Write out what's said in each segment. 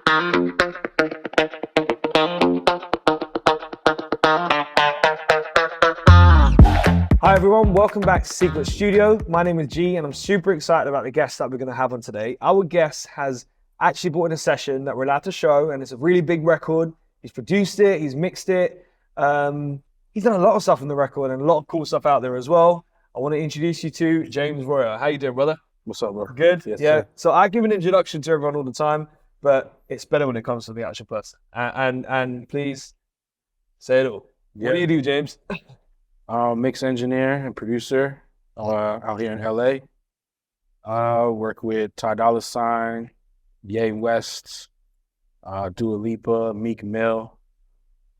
Hi everyone, welcome back to Secret Studio. My name is G and I'm super excited about the guest that we're going to have on today. Our guest has actually brought in a session that we're allowed to show, and it's a really big record. He's produced it, he's mixed it. He's done a lot of stuff on the record and a lot of cool stuff out there as well. I want to introduce you to James Royo. How you doing, brother? What's up, bro? Good? Yes, yeah. sir. So I give an introduction to everyone all the time, but it's better when it comes to the actual person. And please say it all. Yeah. What do you do, James? Mix engineer and producer out here in LA. Work with Ty Dolla, Ye West, Dua Lipa, Meek Mill,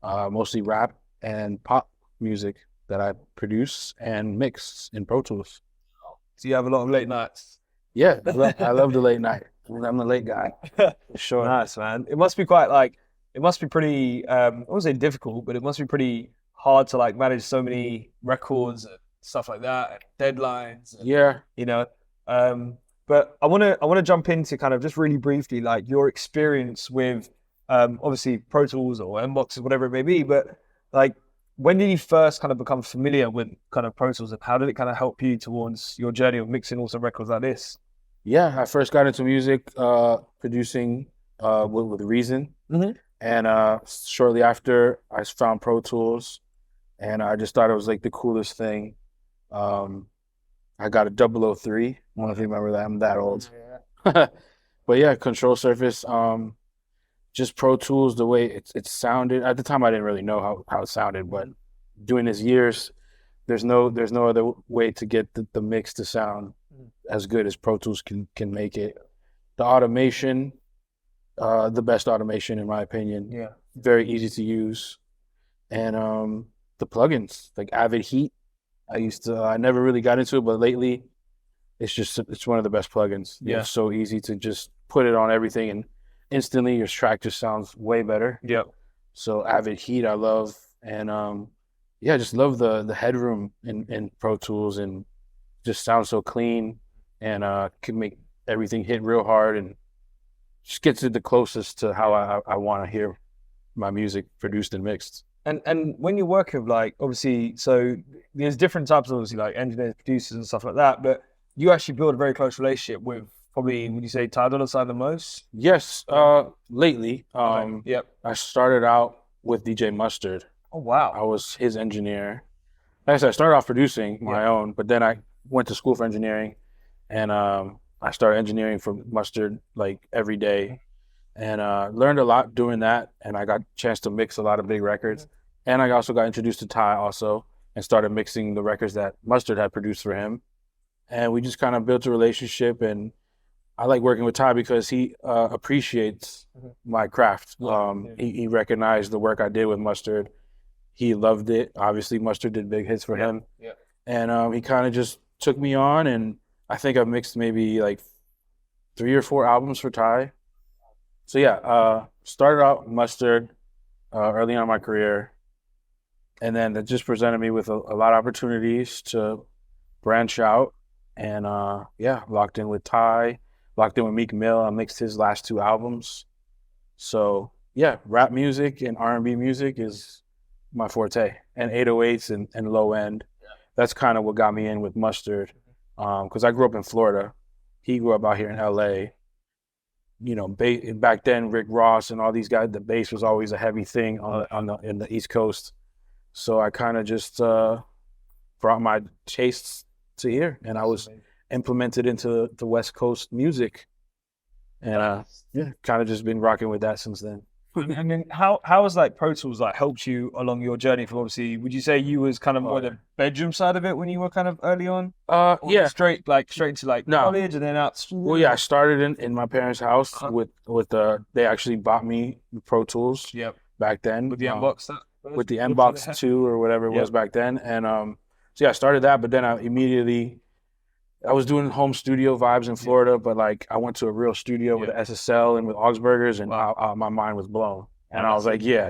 mostly rap and pop music that I produce and mix in Pro Tools. So you have a lot of late nights. Yeah, I love the late night. I'm the late guy. For sure. Nice, man. It must be pretty, I won't say difficult, but it must be pretty hard to like manage so many records and stuff like that, and deadlines. And, Yeah. you know, but I want to jump into kind of just really briefly, like your experience with, obviously Pro Tools or Mboxes, whatever it may be, but like, when did you first kind of become familiar with kind of Pro Tools, and how did it kind of help you towards your journey of mixing awesome records like this? Yeah, I first got into music, producing with Reason. Mm-hmm. And shortly after, I found Pro Tools, and I just thought it was like the coolest thing. I got a 003. I don't know if you remember that. I'm that old. Yeah. But yeah, Control Surface. Just Pro Tools, the way it sounded. At the time, I didn't really know how it sounded, but doing this years, there's no other way to get the mix to sound as good as Pro Tools can make it. The automation, the best automation in my opinion. Yeah. Very easy to use. And the plugins, like Avid Heat. I never really got into it, but lately it's one of the best plugins. Yeah. It's so easy to just put it on everything and instantly your track just sounds way better. Yep. So Avid Heat I love. And yeah, I just love the headroom in Pro Tools, and just sounds so clean, and can make everything hit real hard, and just gets it the closest to how I want to hear my music produced and mixed. And when you're working with, like, obviously, so there's different types of, obviously, like engineers, producers and stuff like that, but you actually build a very close relationship with, probably, would you say Ty Dolla the most? Yes, lately. Yep. I started out with DJ Mustard. Oh, wow. I was his engineer. Like I said, I started off producing my own, but then I went to school for engineering, and I started engineering for Mustard like every day, and learned a lot doing that, and I got a chance to mix a lot of big records. And I also got introduced to Ty also, and started mixing the records that Mustard had produced for him. And we just kind of built a relationship, and I like working with Ty because he appreciates my craft. He recognized the work I did with Mustard. He loved it. Obviously, Mustard did big hits for him. Yeah. And he kind of just took me on, and I think I've mixed maybe like 3 or 4 albums for Ty. So yeah, started out Mustard early on in my career, and then it just presented me with a lot of opportunities to branch out, and yeah, locked in with Ty, locked in with Meek Mill. I mixed his last 2 albums. So yeah, rap music and R&B music is my forte, and 808s and low end. Yeah. That's kind of what got me in with Mustard, because I grew up in Florida. He grew up out here in LA. You know, back then, Rick Ross and all these guys, the bass was always a heavy thing in the East Coast. So I kind of just brought my tastes to here, and I was implemented into the West Coast music, and yeah, kind of just been rocking with that since then. And then how has like Pro Tools like helped you along your journey? From, obviously, would you say you was kind of more the bedroom side of it when you were kind of early on? Yeah, straight into like college and then out. Well, yeah, I started in my parents' house with they actually bought me Pro Tools. Yep. Back then with the Mbox. With the Mbox 2 or whatever it was back then, and so yeah, I started that, but then I was doing home studio vibes in Florida, but like I went to a real studio with SSL and with Augsburgers, and my mind was blown. And I was like, yeah,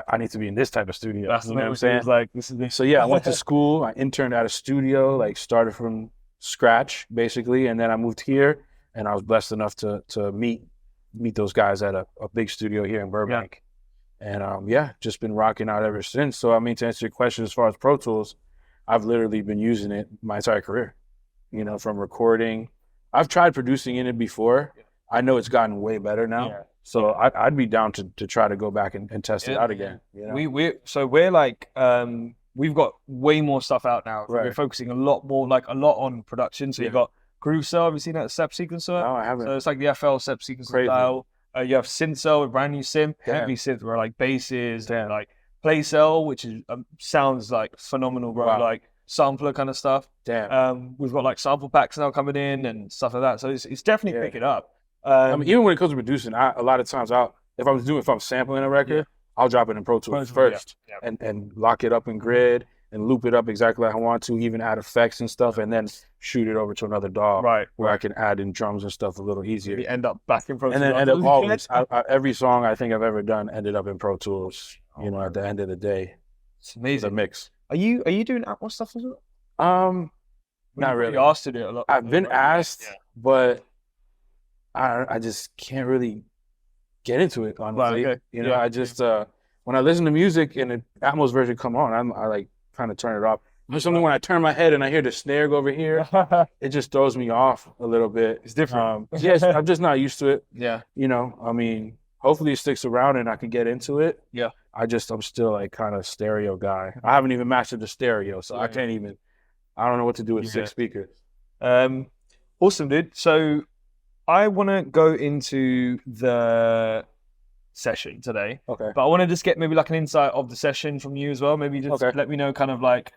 I need to be in this type of studio. That's you know what I'm saying? Like, this is this. So yeah, I went to school. I interned at a studio, like started from scratch basically, and then I moved here, and I was blessed enough to meet meet those guys at a big studio here in Burbank. And just been rocking out ever since. So I mean, to answer your question, as far as Pro Tools, I've literally been using it my entire career. You know, from recording. I've tried producing in it before. I know it's gotten way better now. Yeah. So I'd be down to try to go back and test it out again. You know? We're like we've got way more stuff out now. Right. We're focusing a lot on production. So you've got Groove Cell. Have you seen that step sequencer? No, I haven't. So it's like the FL step sequencer style. You have Synth Cell, a brand new synth, heavy synth where like basses, and like Play Cell, which is sounds like phenomenal, bro. Wow. Like sampler kind of stuff. Damn. We've got like sample packs now coming in and stuff like that. So it's definitely picking up. I mean, even when it comes to producing, a lot of times if I'm sampling a record, I'll drop it in Pro Tools first and lock it up in Grid and loop it up exactly like I want to, even add effects and stuff, and then shoot it over to another DAW where I can add in drums and stuff a little easier. You end up back in Pro Tools. And then end up always, every song I think I've ever done ended up in Pro Tools, you know, at the end of the day. It's amazing. It's a mix. Are you doing Atmos stuff as well? Not really. You're asked to do it a lot. I've been asked, but I just can't really get into it, honestly. Right, okay. You know, I just, when I listen to music and the Atmos version come on, I like kind of turn it off. There's something when I turn my head and I hear the snare go over here, it just throws me off a little bit. It's different. I'm just not used to it. Yeah. You know, I mean, hopefully it sticks around and I can get into it. Yeah. I'm still like kind of stereo guy. I haven't even mastered the stereo, so I don't know what to do with 6 speakers. Awesome, dude. So I want to go into the session today. Okay. But I want to just get maybe like an insight of the session from you as well. Maybe just let me know kind of like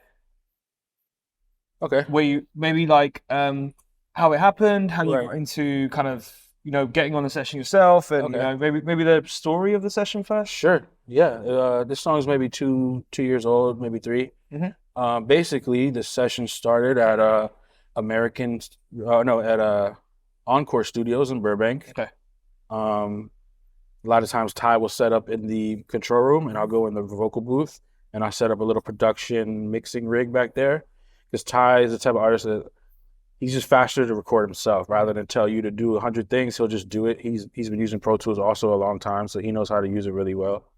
where you maybe like how it happened, how you got into kind of, you know, getting on the session yourself, and you know, maybe the story of the session first. Sure. Yeah. This song is maybe 2 years old, maybe 3. Mm-hmm. Basically the session started at Encore Studios in Burbank. Okay. A lot of times Ty will set up in the control room and I'll go in the vocal booth and I set up a little production mixing rig back there. Because Ty is the type of artist that he's just faster to record himself rather than tell you to do 100 things. He'll just do it. He's been using Pro Tools also a long time, so he knows how to use it really well.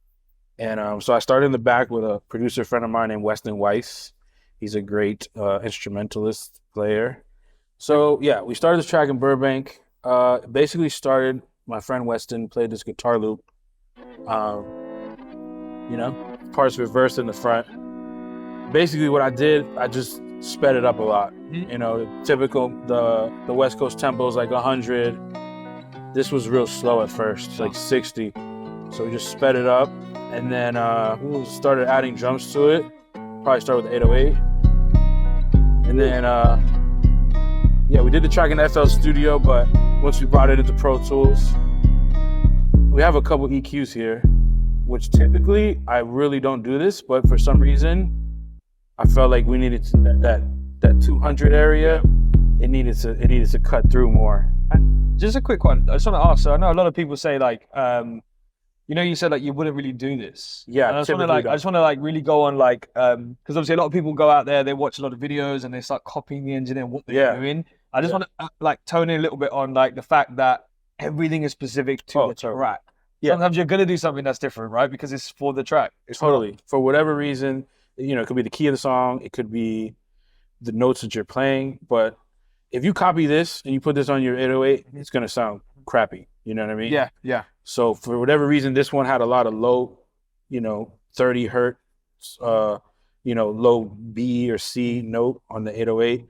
And so I started in the back with a producer friend of mine named Weston Weiss. He's a great instrumentalist player. So yeah, we started this track in Burbank. Basically started, my friend Weston played this guitar loop. You know, parts reversed in the front. Basically what I did, I just sped it up a lot. You know, typical, the West Coast tempo is like 100. This was real slow at first, like 60. So we just sped it up and then started adding drums to it. Probably started with 808. And then, we did the track in FL Studio, but once we brought it into Pro Tools, we have a couple EQs here, which typically I really don't do this, but for some reason, I felt like we needed that 200 area. It needed to cut through more. Just a quick one. I just want to ask. So I know a lot of people say like, you know, you said like you wouldn't really do this. Yeah. And I just want to like really go on like, because obviously a lot of people go out there, they watch a lot of videos and they start copying the engineer and what they're doing. I just want to like tone in a little bit on like the fact that everything is specific to the track. Yeah. Sometimes you're gonna do something that's different, right? Because it's for the track. It's totally for whatever reason. You know, it could be the key of the song. It could be the notes that you're playing. But if you copy this and you put this on your 808, it's gonna sound crappy. You know what I mean? Yeah, yeah. So for whatever reason, this one had a lot of low, 30 hertz, low B or C note on the 808.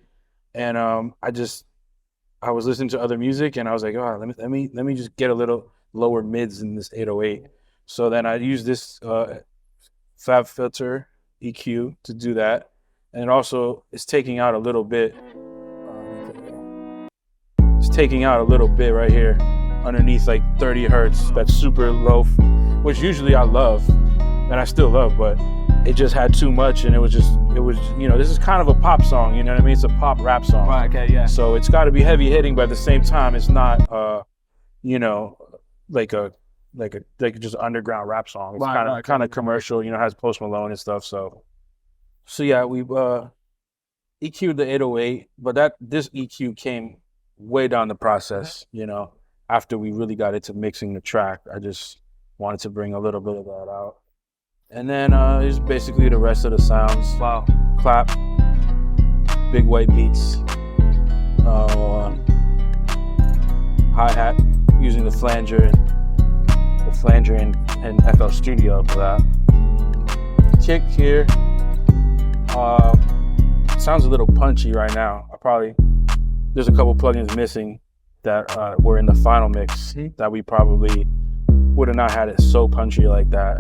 And I was listening to other music and I was like, oh, let me just get a little lower mids in this 808. So then I used this Fab Filter EQ to do that. And it also is taking out a little bit. It's taking out a little bit right here underneath like 30 hertz. That's super low, which usually I love and I still love, but it just had too much and it was this is kind of a pop song, you know what I mean? It's a pop rap song. Right, okay, yeah. So it's got to be heavy hitting, but at the same time, it's not, like just an underground rap song. It's kind of commercial, has Post Malone and stuff. So yeah, we EQ'd the 808, but this EQ came way down the process, after we really got into mixing the track, I just wanted to bring a little bit of that out. And then it's basically the rest of the sounds. Wow. Clap, big white beats, hi-hat, using the flanger and FL Studio for that. Kick here, sounds a little punchy right now. There's a couple plugins missing that were in the final mix that we probably would have not had it so punchy like that.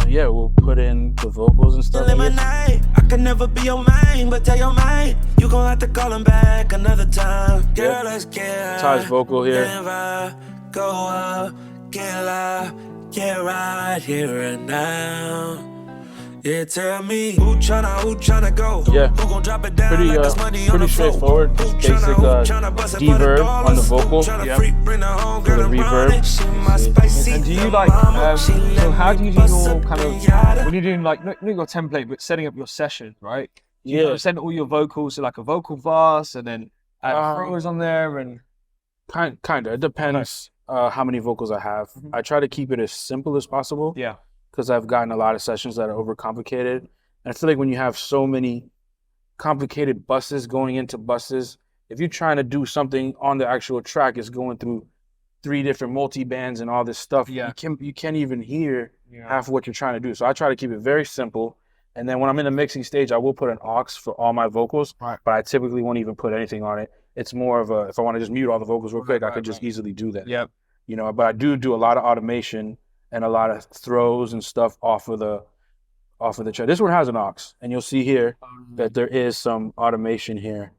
Yeah, we'll put in the vocals and stuff. I can never be your man, but tell your man you gon' have to call him back another time. Girl, let's get Ty's vocal here. Go up, get loud, get right here and now. Yeah, tell me who tryna go? Yeah, who gon' drop it down pretty straightforward. Just basic reverb on the vocal. Yeah. For the reverb. And do you like? So how do you do your kind of when you're doing like not your template, but setting up your session, right? You kind of send all your vocals to like a vocal verse, and then add throws on there, and kind of. It depends how many vocals I have. I try to keep it as simple as possible. Yeah. Because I've gotten a lot of sessions that are overcomplicated. And I feel like when you have so many complicated buses going into buses, if you're trying to do something on the actual track, it's going through 3 different multi-bands and all this stuff. Yeah. You can't even hear half of what you're trying to do. So I try to keep it very simple. And then when I'm in the mixing stage, I will put an aux for all my vocals, but I typically won't even put anything on it. It's more of if I want to just mute all the vocals real quick, I could just easily do that. Yep. You know, but I do a lot of automation and a lot of throws and stuff off of the track. This one has an aux, and you'll see here that there is some automation here.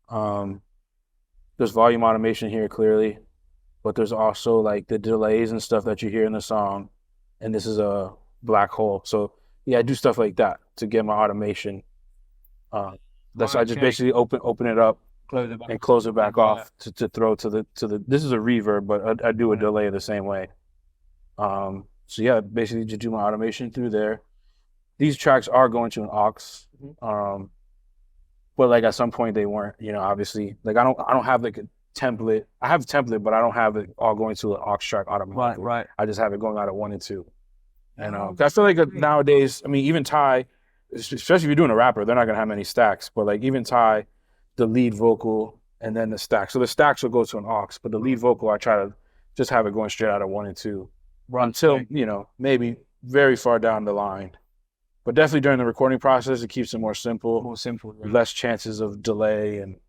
There's volume automation here clearly, but there's also like the delays and stuff that you hear in the song, and this is a black hole. So yeah, I do stuff like that to get my automation. I just basically open it up and close it back off to throw to the. This is a reverb, but I do a delay the same way. So yeah, basically just do my automation through there. These tracks are going to an aux, but like at some point they weren't. You know, obviously, like I don't have like a template. I have a template, but I don't have it all going to an aux track automatically. Right. I just have it going out at 1 and 2. And I feel like nowadays, I mean, even Ty, especially if you're doing a rapper, they're not gonna have many stacks. But like even Ty, the lead vocal and then the stack. So the stacks will go to an aux, but the lead vocal I try to just have it going straight out at 1 and 2. Until, you know, maybe very far down the line. But definitely during the recording process, it keeps it more simple. Less chances of delay and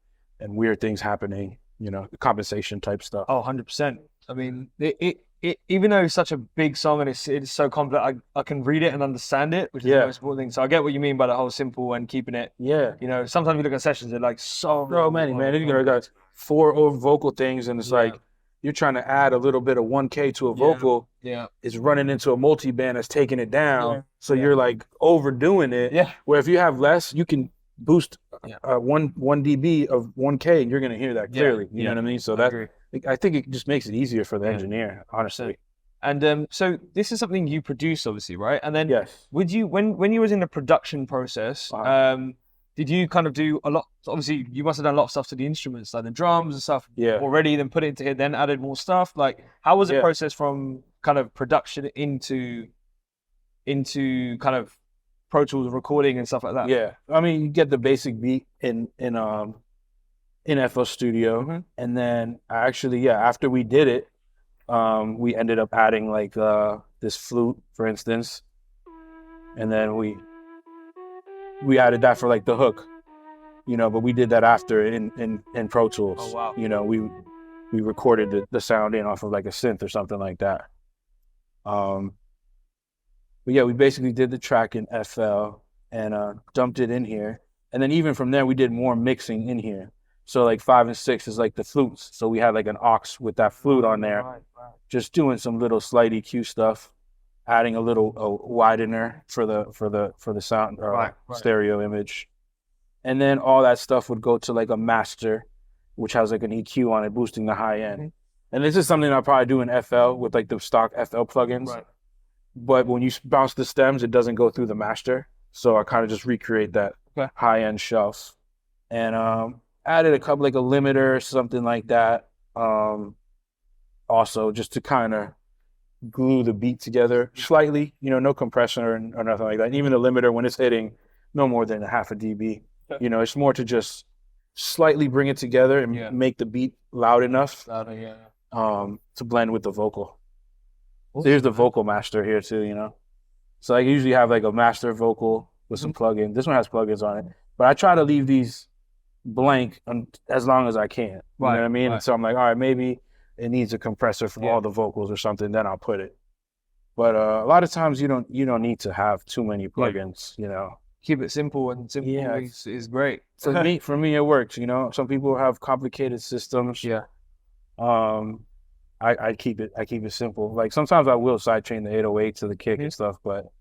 weird things happening, you know, compensation type stuff. Oh, 100%. I mean, it even though it's such a big song and it's so complex, I can read it and understand it, which is the most important thing. So I get what you mean by the whole simple and keeping it. Yeah. You know, sometimes you look at sessions, they're like so many, man. You got 4 vocal things and it's like, you're trying to add a little bit of 1K to a vocal, it's running into a multi-band that's taking it down. So you're like overdoing it. Yeah. Where if you have less, you can boost 1 dB of 1K and you're going to hear that clearly. You know what I mean? So I think it just makes it easier for the engineer, honestly. And so this is something you produce, obviously, right? And then would you, when you was in the production process, did you kind of do a lot? Obviously, you must have done a lot of stuff to the instruments, like the drums and stuff already, then put it into here, then added more stuff. Like, how was the process from kind of production into kind of Pro Tools recording and stuff like that? Yeah, I mean, you get the basic beat in FL Studio, and then actually, after we did it, we ended up adding like this flute, for instance, and then we added that for like the hook, you know, but we did that after in Pro Tools. Oh, wow. You know, we recorded the sound in off of like a synth or something like that. But yeah, we basically did the track in FL and dumped it in here. And then even from there, we did more mixing in here. So like 5 and 6 is like the flutes. So we had like an aux with that flute on there, just doing some little slight EQ stuff. Adding a little widener for the sound stereo image, and then all that stuff would go to like a master, which has like an EQ on it, boosting the high end. And this is something I'll probably do in FL with like the stock FL plugins. But when you bounce the stems, it doesn't go through the master, so I kind of just recreate that high end shelf. And added a couple, like a limiter or something like that. Also, just to kind of glue the beat together slightly, no compressor or nothing like that. And even the limiter, when it's hitting, no more than a half a dB. It's more to just slightly bring it together and make the beat loud enough to blend with the vocal. So here's the vocal master here too, So I usually have like a master vocal with some plugins. This one has plugins on it, but I try to leave these blank as long as I can. You know what I mean? And so I'm like, all right, maybe it needs a compressor for all the vocals or something, then I'll put it. But a lot of times you don't need to have too many plugins, Keep it simple, and simple is great. For me, it works. Some people have complicated systems. I keep it simple. Like sometimes I will sidechain the 808 to the kick and stuff, but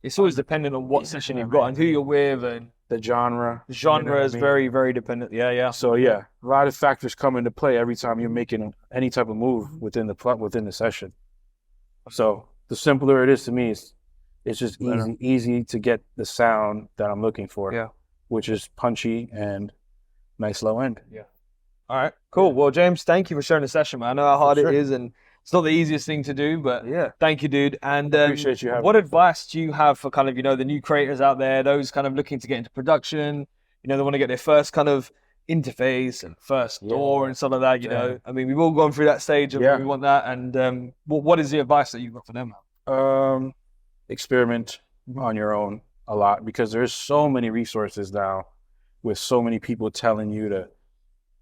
it's always dependent on what session you've got and who you're with and the genre. The genre is very, very dependent. So a lot of factors come into play every time you're making any type of move within the session. So the simpler it is to me, it's just easy to get the sound that I'm looking for, which is punchy and nice low end. All right, cool. Well, James, thank you for sharing the session, man. I know how hard it is, and it's not the easiest thing to do, but thank you, dude. And I appreciate you having what me. advice do you have for kind of, the new creators out there, those kind of looking to get into production, they want to get their first kind of interface and first door and stuff like that, I mean, we've all gone through that stage of we want that. And what is the advice that you've got for them? Experiment on your own a lot, because there's so many resources now with so many people telling you to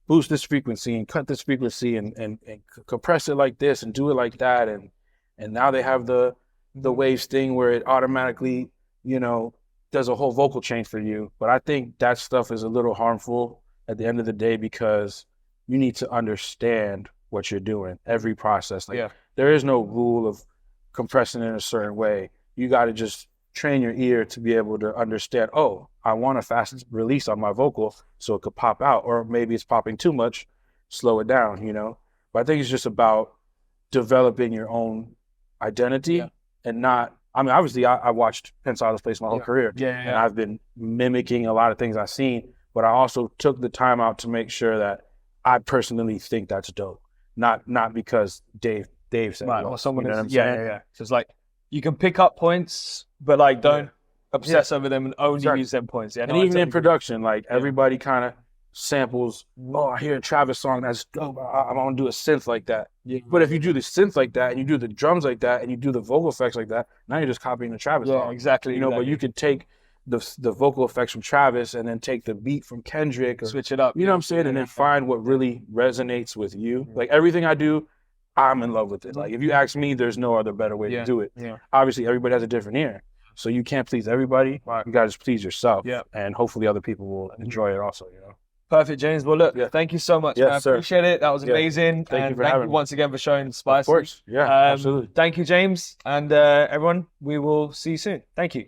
boost this frequency and cut this frequency and compress it like this and do it like that. And now they have the waves thing where it automatically, does a whole vocal change for you. But I think that stuff is a little harmful at the end of the day, because you need to understand what you're doing, every process. There is no rule of compressing in a certain way. You got to just train your ear to be able to understand, oh, I want a fast release on my vocal so it could pop out, or maybe it's popping too much, slow it down, But I think it's just about developing your own identity and not, I mean, obviously I watched Pensado's plays my whole career, and I've been mimicking a lot of things I've seen, but I also took the time out to make sure that I personally think that's dope, not because Dave said it. Or someone what I'm saying? saying? So it's like, you can pick up points, but don't obsess over them and only use them points. And even in production, everybody kind of samples, oh, I hear a Travis song, that's dope, I'm gonna do a synth like that. But if you do the synth like that, and you do the drums like that, and you do the vocal effects like that, now you're just copying the Travis song. Exactly. But you could take the vocal effects from Travis and then take the beat from Kendrick, or switch it up. You know what I'm saying? And then find what really resonates with you. Like everything I do, I'm in love with it. Like if you ask me, there's no other better way to do it. Obviously, everybody has a different ear, so you can't please everybody. You gotta just please yourself. And hopefully other people will enjoy it also. Perfect, James. Well, look, thank you so much, man. I appreciate it. That was amazing. Thank you for having me. once again for showing the spice. Of course. Absolutely. Thank you, James. And everyone, we will see you soon. Thank you.